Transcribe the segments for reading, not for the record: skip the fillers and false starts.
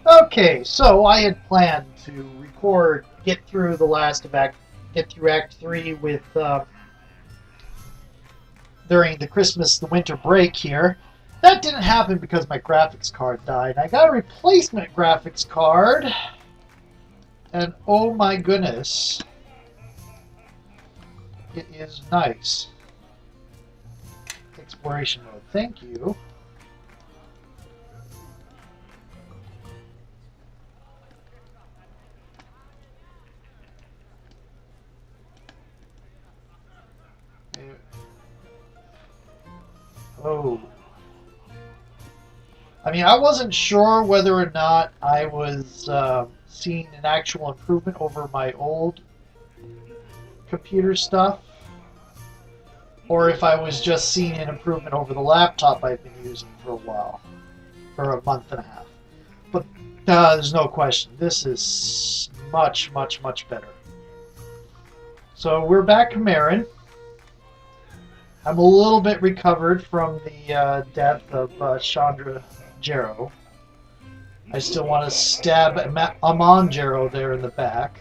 Okay, so I had planned to record, get through get through Act 3 with, during the winter break here. That didn't happen because my graphics card died. I got a replacement graphics card, and oh my goodness, it is nice. Exploration mode, thank you. Oh. I mean, I wasn't sure whether or not I was seeing an actual improvement over my old computer stuff, or if I was just seeing an improvement over the laptop I've been using for a while, for a month and a half. But there's no question, this is much, much, much better. So we're back in Meren. I'm a little bit recovered from the death of Chandra Jarrow. I still want to stab Amon Jarrow there in the back.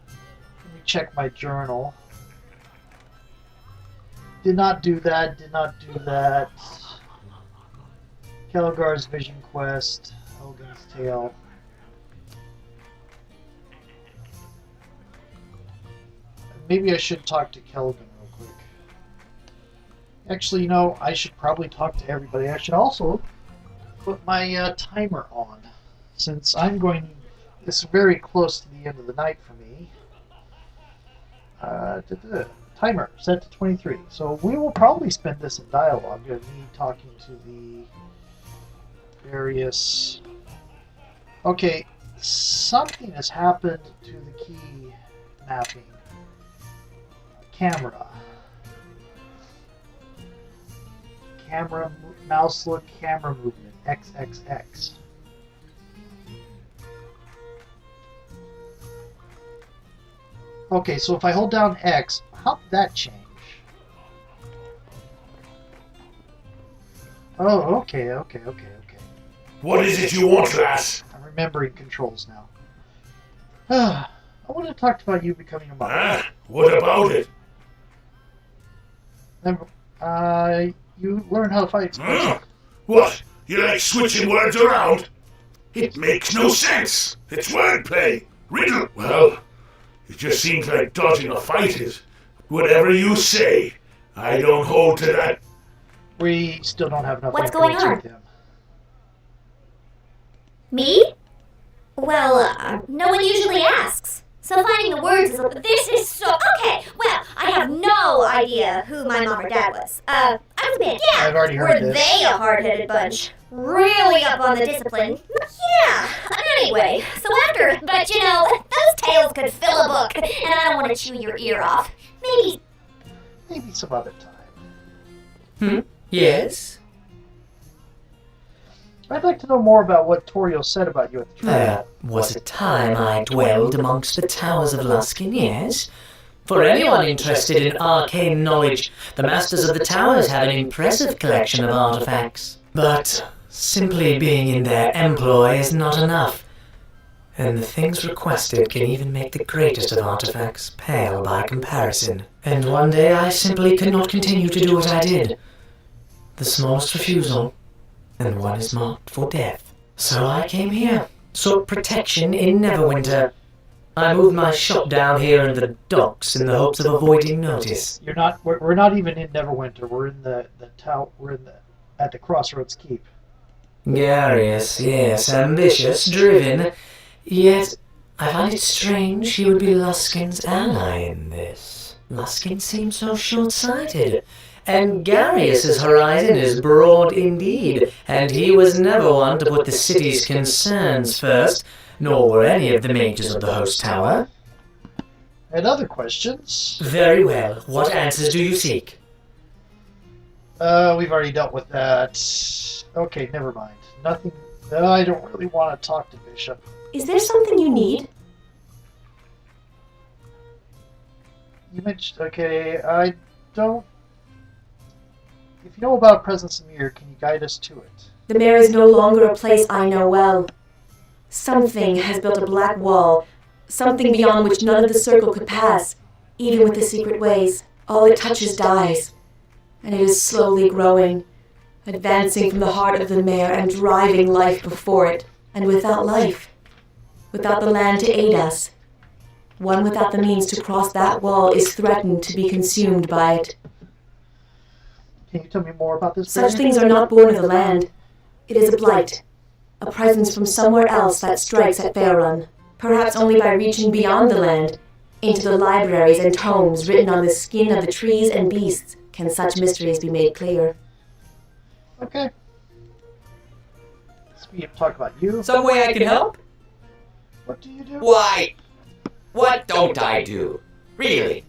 Let me check my journal. Did not do that, did not do that. Kelgar's Vision Quest, Elgin's Tale. Maybe I should talk to Kelgan real quick. Actually, you know, I should probably talk to everybody. I should also put my timer on, since it's very close to the end of the night for me. Timer set to 23. So we will probably spend this in dialogue, me talking to the various... Okay, something has happened to the key mapping. Camera, mouse look, camera movement, XXX. Okay, so if I hold down X, how did that change? Oh, okay. What is it you want, lass? I'm remembering controls now. I want to talk about you becoming a mother. What about it? You learn how to fight explosives. What? You like switching words around? It makes no sense. It's wordplay. Riddle. Well, it just seems like dodging a fight is. Whatever you say, I don't hold to that. We still don't have enough What's going information on? with him. Me? Well, no one usually asks. So finding the words is... This is so... Okay, well, I have no idea who my mom or dad was. I was big. Yeah, I've already heard were this. they a hard-headed bunch? Really up on the discipline? Yeah, anyway, so after... But, you know, those tales could fill a book, and I don't want to chew your ear off. Maybe some other time. Yes? I'd like to know more about what Torio said about you at the trial. There was a time I dwelled amongst the towers of Luskin, yes? For anyone interested in arcane knowledge, the Masters of the Towers have an impressive collection of artifacts. But simply being in their employ is not enough, and the things requested can even make the greatest of artifacts pale by comparison. And one day I simply could not continue to do what I did. The smallest refusal, and one is marked for death. So I came here, sought protection in Neverwinter. I moved my shop down here in the docks in the hopes of avoiding notice. We're not even in Neverwinter. We're in the tower. At the Crossroads Keep. Garius, yes, ambitious, driven. Yet I find it strange he would be Luskin's ally in this. Luskin seems so short-sighted. And Garius's horizon is broad indeed, and he was never one to put the city's concerns first, nor were any of the mages of the host tower. And other questions? Very well. What answers do you seek? We've already dealt with that. Okay, never mind. Nothing. I don't really want to talk to Bishop. Is there something you need? You mentioned... Okay, I don't... If you know about Presence of Mirror, can you guide us to it? The Mare is no longer a place I know well. Something has built a black wall, something beyond which none of the circle could pass. Even with the secret ways, all it touches dies. And it is slowly growing, advancing from the heart of the mare and driving life before it. And without life, without the land to aid us, one without the means to cross that wall is threatened to be consumed by it. Can you tell me more about this? Such things are not born of the land. It is a blight, a presence from somewhere else that strikes at Faerun, perhaps only by reaching beyond the land, into the libraries and tomes written on the skin of the trees and beasts can such mysteries be made clear. Okay. So we have to talk about you. Some way I can help? What do you do? Why? What don't I do? Really?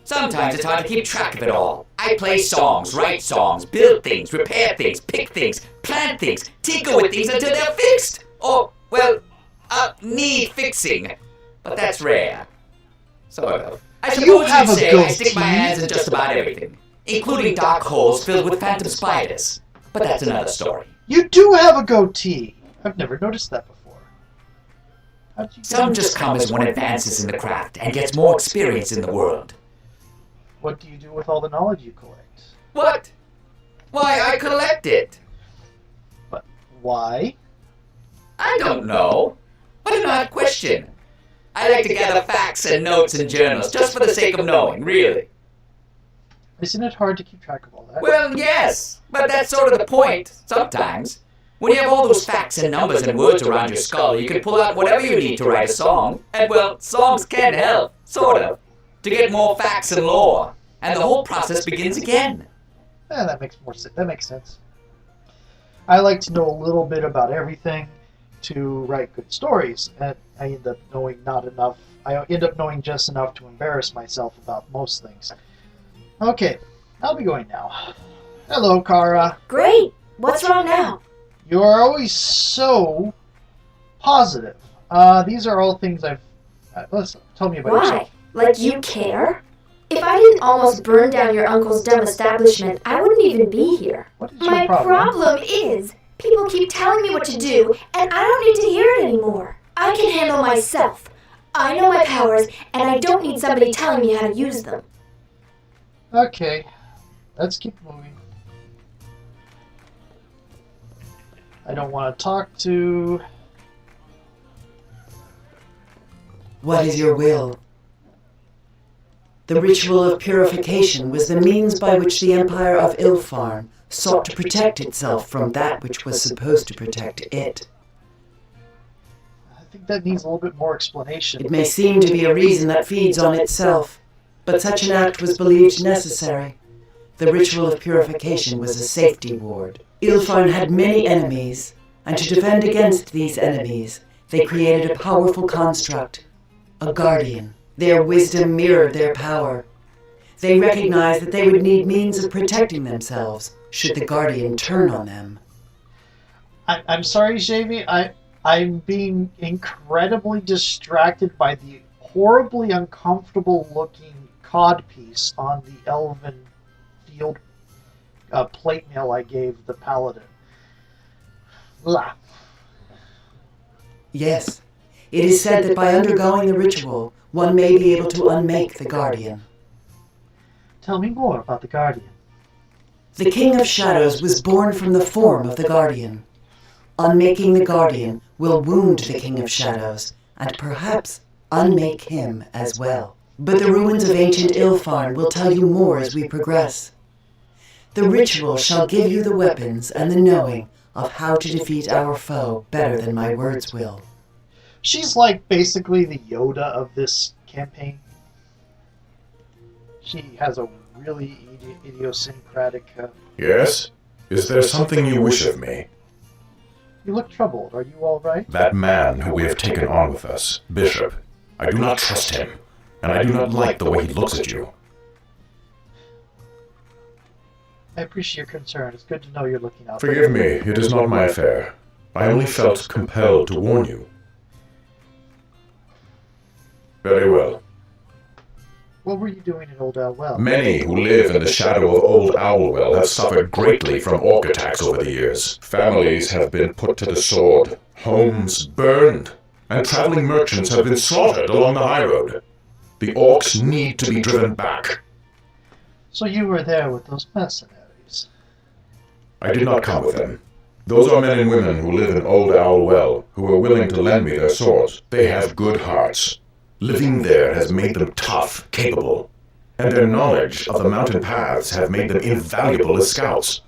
Sometimes it's hard to keep track of it all. I play songs, write songs, build things, repair things, pick things, plant things, tinker with things until they're fixed. Or, well, need fixing. But that's rare. Sort of. I suppose have you'd a say I stick my goatee? hands in just about everything, including dark holes filled with phantom spiders. But that's another story. You do have a goatee. I've never noticed that before. How did you get Some it? just come as one advances in the craft and gets more experience in the world. What do you do with all the knowledge you collect? What? Why, I collect it. But why? I don't know. What an odd question. I like to gather facts and notes and journals just for the sake of knowing, really. Isn't it hard to keep track of all that? Well, yes, but that's sort of the point, sometimes. When you have all those facts and numbers and words around your skull, you can pull out whatever you need to write a song. And, well, songs can help, sort of, to get more facts and lore. And the whole process begins again. That makes more sense. That makes sense. I like to know a little bit about everything to write good stories, and I end up knowing not enough. I end up knowing just enough to embarrass myself about most things. Okay, I'll be going now. Hello, Kara. Great! What's wrong now? You are always so positive. These are all things I've... listen, tell me about Why? yourself. Like you care? If I didn't almost burn down your uncle's dumb establishment, I wouldn't even be here. What is your My problem is, people keep telling me what to do, and I don't need to hear it anymore. I can handle myself. I know my powers, and I don't need somebody telling me how to use them. Okay, let's keep moving. I don't want to talk to... What is your will? The ritual of purification was the means by which the Empire of Ilfarn sought to protect itself from that which was supposed to protect it. I think that needs a little bit more explanation. It may seem to be a reason that feeds on itself, but such an act was believed necessary. The ritual of purification was a safety ward. Ilfarn had many enemies, and to defend against these enemies, they created a powerful construct, a guardian. Their wisdom mirrored their power. They recognized that they would need means of protecting themselves should the guardian turn on them. I'm sorry, Jamie. I'm being incredibly distracted by the horribly uncomfortable-looking codpiece on the elven field plate mail I gave the paladin. Blah. Yes, it is said that by undergoing the ritual, one may be able to unmake the guardian. Tell me more about the guardian. The King of Shadows was born from the form of the guardian. Unmaking the guardian will wound the King of Shadows, and perhaps unmake him as well. But the ruins of ancient Ilfarn will tell you more as we progress. The ritual shall give you the weapons and the knowing of how to defeat our foe better than my words will. She's like basically the Yoda of this campaign. She has a really idiosyncratic... Yes? Is there something you wish of me? You look troubled. Are you all right? That man who we have taken on with us, Bishop, I do not trust him, and I do not like the way he looks at you. I appreciate your concern. It's good to know you're looking out. Forgive me, it is not my affair. I only felt compelled to warn you. Very well. What were you doing in Old Well? Many who live in the shadow of Old Owlwell have suffered greatly from orc attacks over the years. Families have been put to the sword, homes burned, and traveling merchants have been slaughtered along the high road. The orcs need to be driven back. So you were there with those mercenaries? I did not come with them. Those are men and women who live in Old Owlwell, who are willing to lend me their swords. They have good hearts. Living there has made them tough, capable, and their knowledge of the mountain paths have made them invaluable as scouts.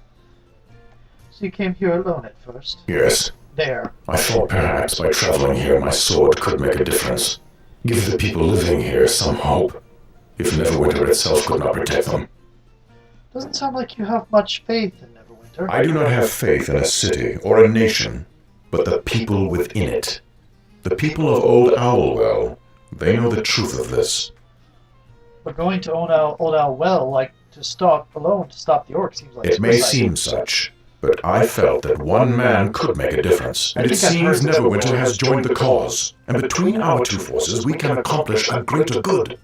So you came here alone at first? Yes. There. I thought perhaps by traveling here my sword could make a difference. Give the people living here some hope, if Neverwinter itself could not protect them. Doesn't sound like you have much faith in Neverwinter. I do not have faith in a city or a nation, but the people within it. The people of Old Owlwell, they know the truth of this. But going to Old Well, like, to stop the orcs seems like It may suicide. seem such, but I felt that one man could make a difference, and it seems Neverwinter has joined the cause, and between our two forces we can accomplish a greater good.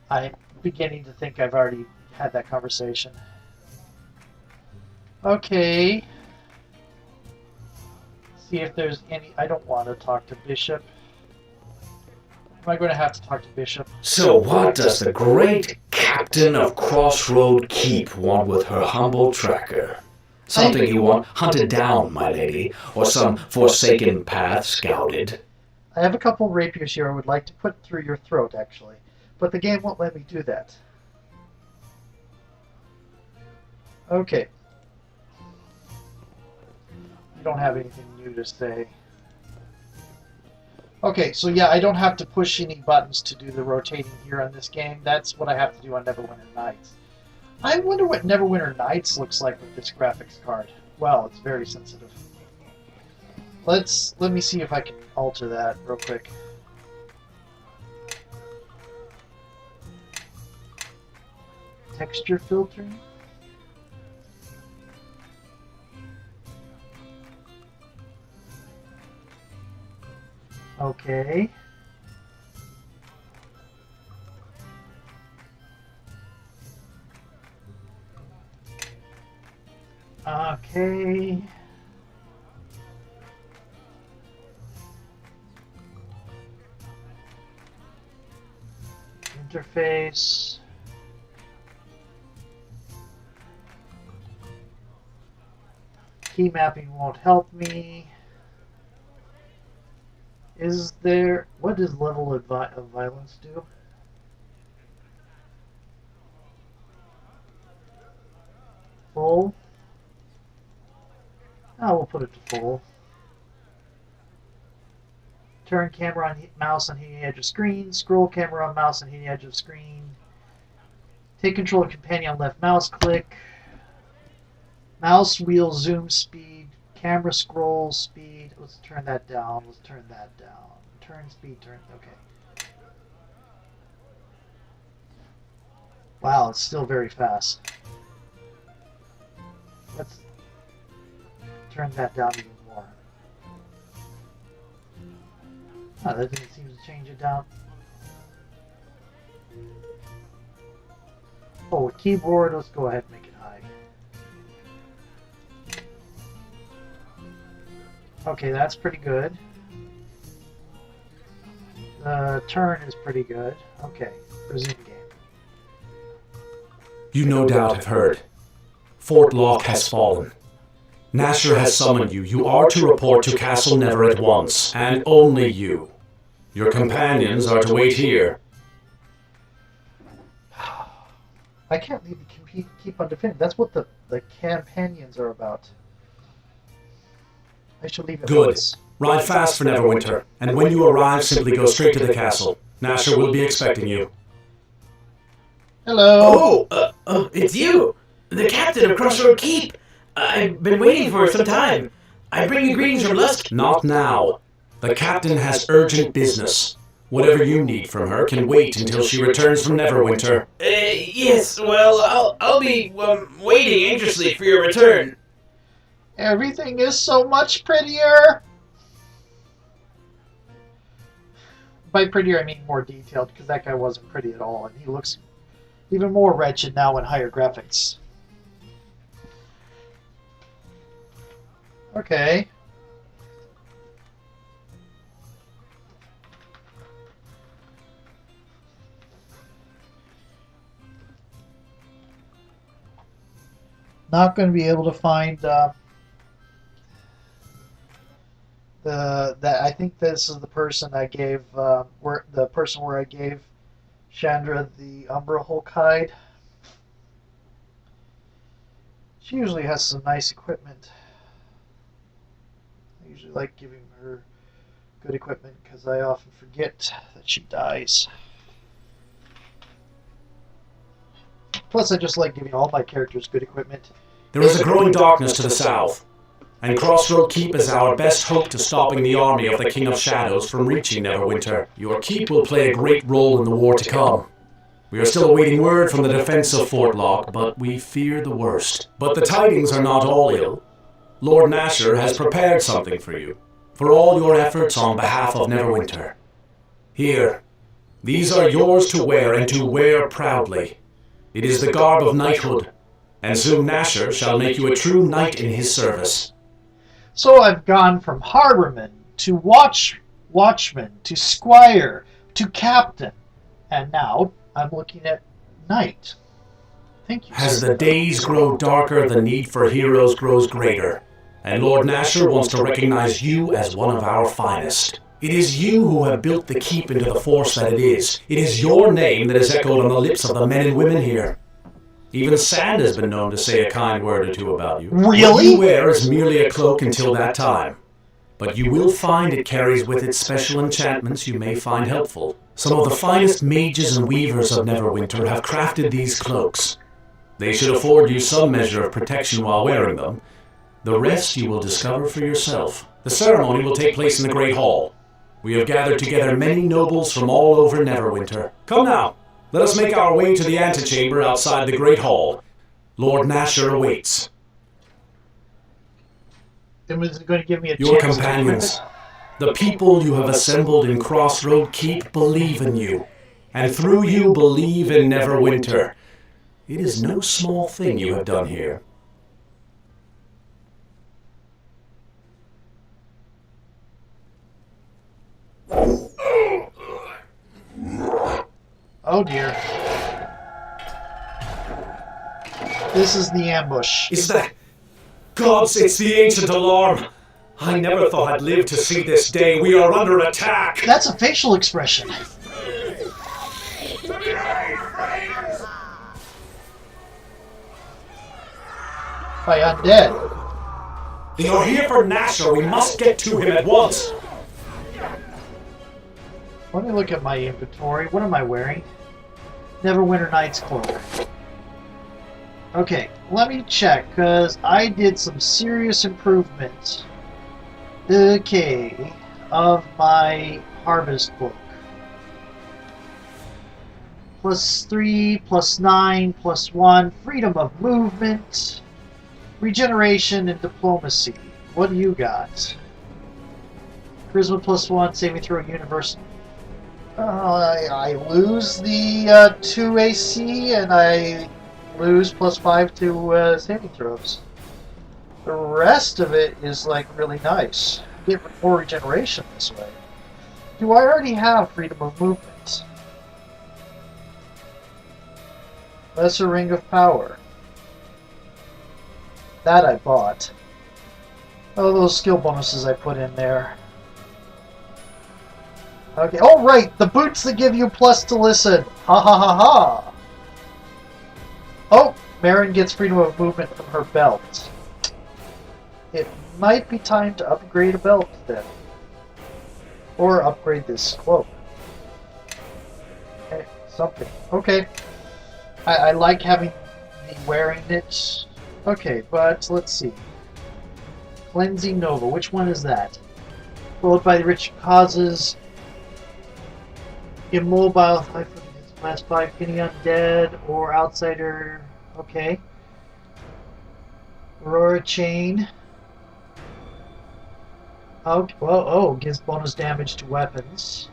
I'm beginning to think I've already had that conversation. Okay. See if there's any... I don't want to talk to Bishop. Am I going to have to talk to Bishop? So what does the great captain of Crossroad Keep want with her humble tracker? Something you want hunted down, my lady, or some forsaken path scouted? I have a couple rapiers here I would like to put through your throat, actually. But the game won't let me do that. Okay. You don't have anything new to say. Okay, so yeah, I don't have to push any buttons to do the rotating here on this game. That's what I have to do on Neverwinter Nights. I wonder what Neverwinter Nights looks like with this graphics card. Well, it's very sensitive. Let me see if I can alter that real quick. Texture filtering. Okay. Okay. Interface. Key mapping won't help me. Is there... What does level of violence do? Full? Oh, we'll put it to full. Turn camera on mouse on hitting edge of screen. Scroll camera on mouse on hitting edge of screen. Take control of companion on left mouse click. Mouse wheel zoom speed. Camera scroll speed. Let's turn that down. Let's turn that down. Turn speed, turn. Okay. Wow, it's still very fast. Let's turn that down even more. Oh, that didn't seem to change it down. Oh, keyboard, let's go ahead and make it high. Okay, that's pretty good. The turn is pretty good. Okay, resume game. You no doubt have heard. Fort Lock has fallen. Nasher has summoned you. You are to report to Castle Never at once, and only you. Your companions are to wait here. I can't leave the keep on defending. That's what the companions are about. I should leave it. Good. Once. Ride fast for Neverwinter, and when you arrive, simply go straight to the castle. Nasher will be expecting you. Hello. Oh, it's you, the captain of Crossroad Keep. I've been waiting for some time. I bring you greetings from Lusk. Not now. The captain has urgent business. Whatever you need from her can wait until she returns from Neverwinter. Yes, well, I'll be waiting anxiously for your return. Everything is so much prettier. by prettier, I mean more detailed, because that guy wasn't pretty at all, and he looks even more wretched now in higher graphics. Okay. Not going to be able to find I think this is the person I gave where I gave Shandra the Umbra Hulk hide. She usually has some nice equipment. I usually like giving her good equipment because I often forget that she dies. Plus, I just like giving all my characters good equipment. There is a growing darkness to the south, and Crossroad Keep is our best hope to stopping the army of the King of Shadows from reaching Neverwinter. Your keep will play a great role in the war to come. We are still awaiting word from the defense of Fort Lock, but we fear the worst. But the tidings are not all ill. Lord Nasher has prepared something for you, for all your efforts on behalf of Neverwinter. Here, these are yours to wear, and to wear proudly. It is the garb of knighthood, and soon Nasher shall make you a true knight in his service. So I've gone from harborman to watchman to squire to captain, and now I'm looking at knight. Thank you. As the days grow darker, the need for heroes grows greater, and Lord Nasher wants to recognize you as one of our finest. It is you who have built the keep into the force that it is. It is your name that is echoed on the lips of the men and women here. Even Sand has been known to say a kind word or two about you. Really? What you wear is merely a cloak until that time. But you will find it carries with it special enchantments you may find helpful. Some of the finest mages and weavers of Neverwinter have crafted these cloaks. They should afford you some measure of protection while wearing them. The rest you will discover for yourself. The ceremony will take place in the Great Hall. We have gathered together many nobles from all over Neverwinter. Come now, let us make our way to the antechamber outside the Great Hall. Lord Nasher awaits. Then was it going to give me a Your chance companions, the people you have assembled in Crossroad Keep believe in you, and through you believe in Neverwinter. It is no small thing you have done here. Oh dear. This is the ambush. Is that... Gods, it's the ancient alarm! I never thought I'd live to see this day. We are under attack! That's a facial expression. By undead. They are here for Nasher. We must get to him at once. Let me look at my inventory. What am I wearing? Neverwinter Knight's cloak. Okay, let me check, because I did some serious improvement. Okay, of my Harvest book. +3, +9, +1, freedom of movement, regeneration, and diplomacy. What do you got? Charisma +1, saving throw universe. I lose the 2 AC, and I lose +5 to saving throws. The rest of it is like really nice. Get more regeneration this way. Do I already have freedom of movement? Lesser Ring of Power. That I bought. Oh, those skill bonuses I put in there. Okay. Oh, right! The boots that give you plus to listen! Ha ha ha ha! Oh! Meren gets freedom of movement from her belt. It might be time to upgrade a belt then. Or upgrade this cloak. Okay, something. Okay. I like having me wearing it. Okay, but let's see. Cleansing Nova. Which one is that? Followed by the rich causes. Immobile. Last 5 getting undead or outsider. Okay. Aurora Chain. Oh, well, oh, gives bonus damage to weapons.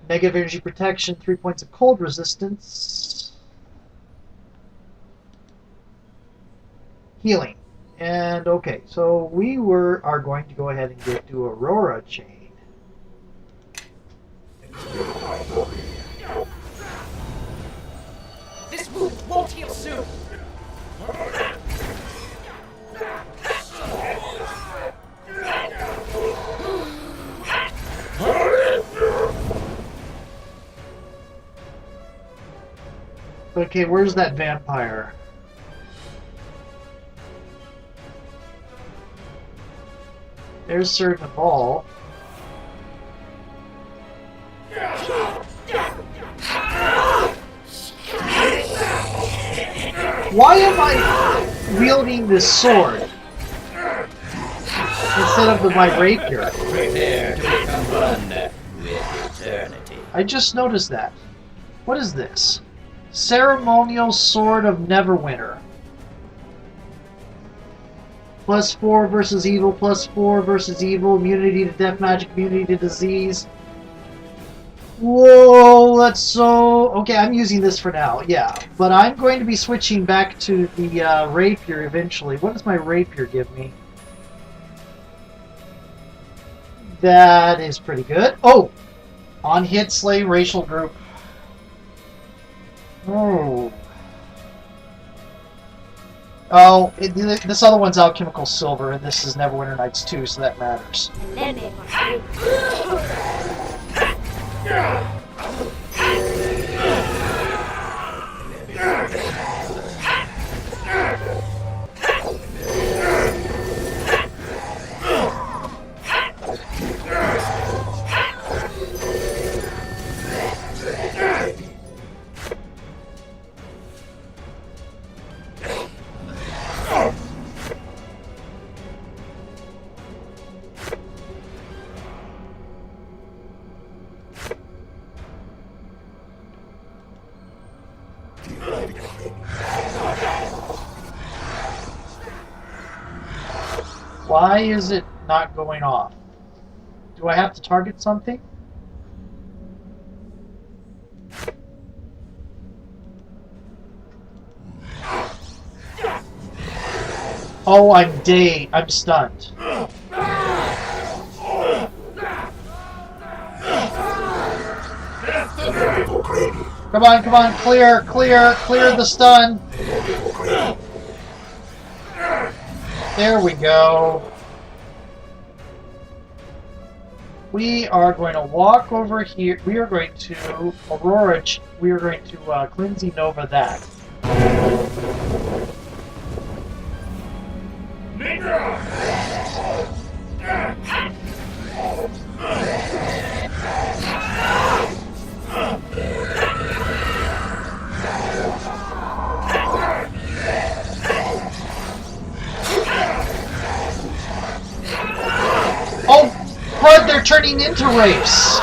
Negative energy protection, 3 points of cold resistance. Healing. And okay, so we are going to go ahead and do Aurora Chain. This wound won't heal soon. Okay, where's that vampire? There's Sir Naval. Why am I wielding this sword instead of my rapier? Prepare to become one with eternity. I just noticed that. What is this? Ceremonial Sword of Neverwinter. +4 versus evil, +4 versus evil, immunity to death magic, immunity to disease. Whoa, that's so... Okay, I'm using this for now, yeah. But I'm going to be switching back to the rapier eventually. What does my rapier give me? That is pretty good. Oh! On hit, slay racial group. Oh. Oh, this other one's Alchemical Silver, and this is Neverwinter Nights 2, so that matters. Why is it not going off? Do I have to target something? Oh, I'm stunned. Come on, clear the stun. There we go. We are going to walk over here. We are going to Aurora. We are going to Cleansing Nova that. Oh, crud, they're turning into wraiths.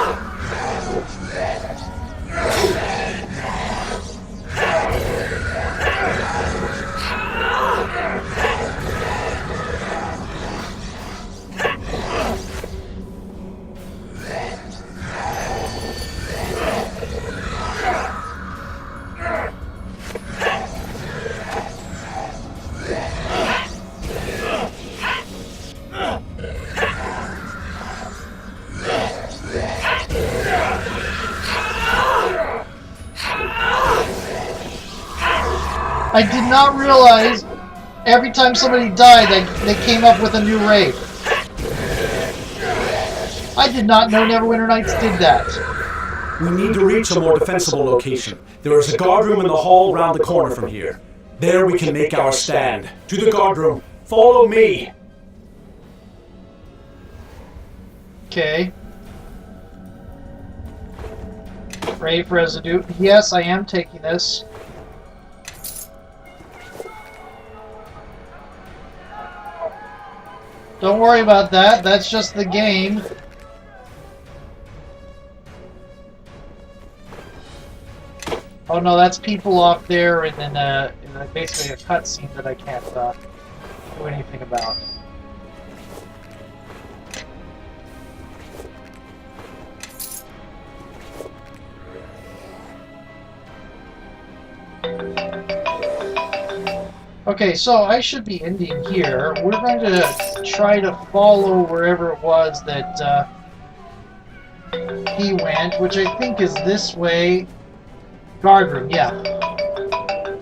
I did not realize every time somebody died they came up with a new raid. I did not know Neverwinter Nights did that. We need to reach a more defensible location. There is a guard room in the hall round the corner from here. There we can make our stand. To the guard room. Follow me. Okay. Brave residue. Yes, I am taking this. Don't worry about that. That's just the game. Oh no, that's people off there in basically a cutscene that I can't do anything about. Okay, so I should be ending here. We're going to try to follow wherever it was that he went, which I think is this way. Guard room, yeah.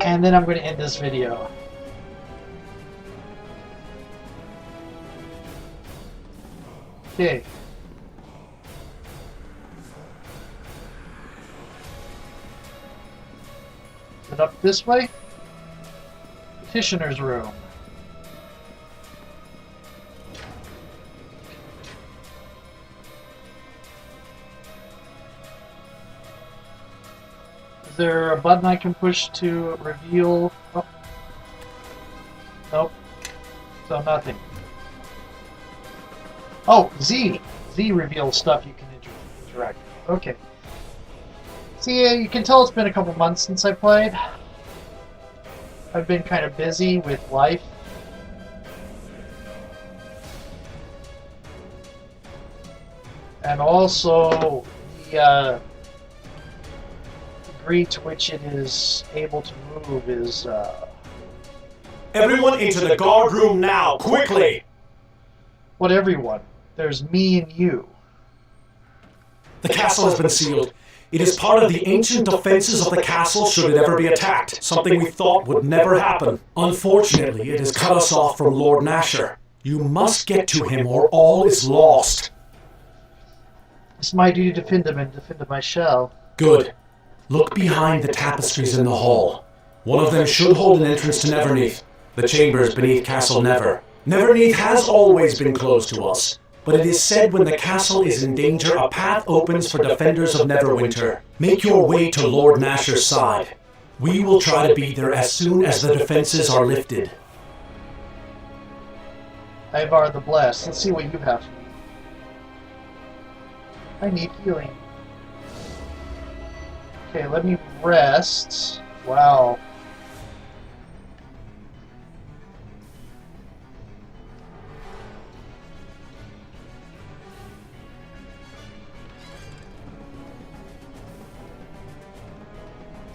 And then I'm going to end this video. Okay. Is it up this way? Petitioner's room. Is there a button I can push to reveal? Oh. Nope. So nothing. Oh, Z! Z reveals stuff you can interact with. Okay. See, you can tell it's been a couple months since I played. I've been kind of busy with life. And also the degree to which it is able to move is... Everyone into the guard room now, quickly! What everyone? There's me and you. The castle has been sealed. It is part of the ancient defenses of the castle should it ever be attacked, something we thought would never happen. Unfortunately, it has cut us off from Lord Nasher. You must get to him or all is lost. It's my duty to defend him and defend him I shall. Good. Look behind the tapestries in the hall. One of them should hold an entrance to Neverneath, the chambers beneath Castle Never. Neverneath has always been closed to us. But it is said when the castle is in danger, a path opens for defenders of Neverwinter. Make your way to Lord Nasher's side. We will try to be there as soon as the defenses are lifted. Ivar the Blessed. Let's see what you have. I need healing. Okay, let me rest. Wow.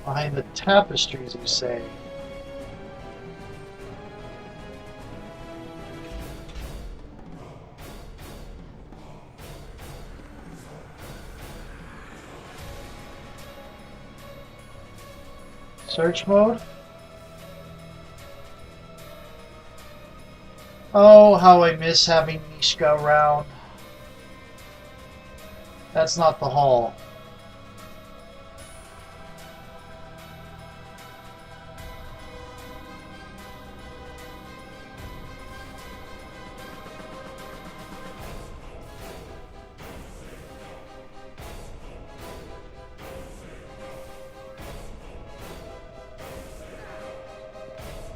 Behind the tapestries, you say? Search mode? Oh, how I miss having Neeshka around. That's not the hall.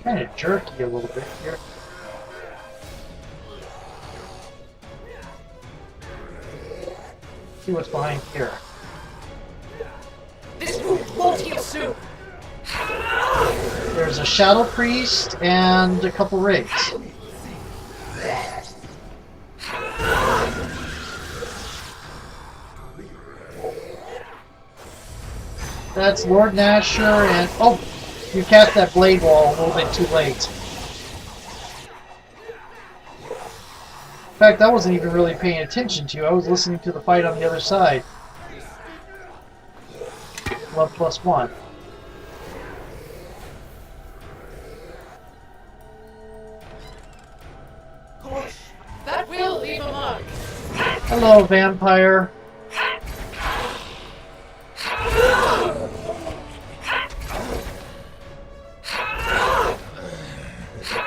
Kind of jerky a little bit here. See what's behind here. This wound won't heal soon. There's a Shadow Priest and a couple raids. That's Lord Nasher and... Oh! You cast that blade wall a little bit too late. In fact, I wasn't even really paying attention to you. I was listening to the fight on the other side. Love +1. Gosh, that will leave a mark. Hello, vampire.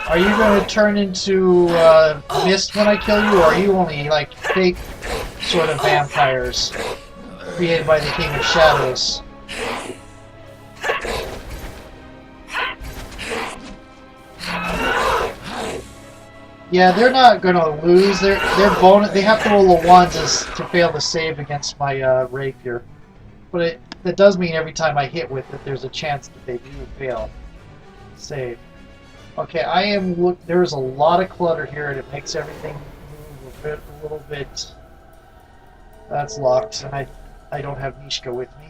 Are you going to turn into mist when I kill you, or are you only like fake sort of vampires created by the King of Shadows? Yeah, they're not going to lose. They're bonus. They have to roll a 1s to fail to save against my rapier, but that does mean every time I hit with it, there's a chance that they do fail save. Okay, there's a lot of clutter here, and it makes everything move a little bit. That's locked, and I don't have Neeshka with me.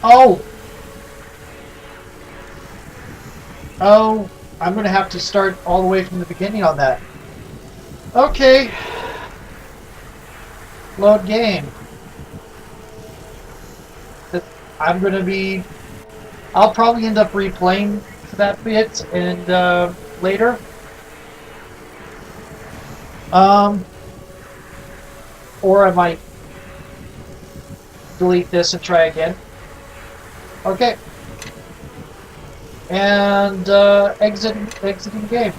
Oh! Oh, I'm gonna have to start all the way from the beginning on that. Okay. Load game. I'm gonna be... I'll probably end up replaying that bit and later. Or I might delete this and try again. Okay. And exiting game.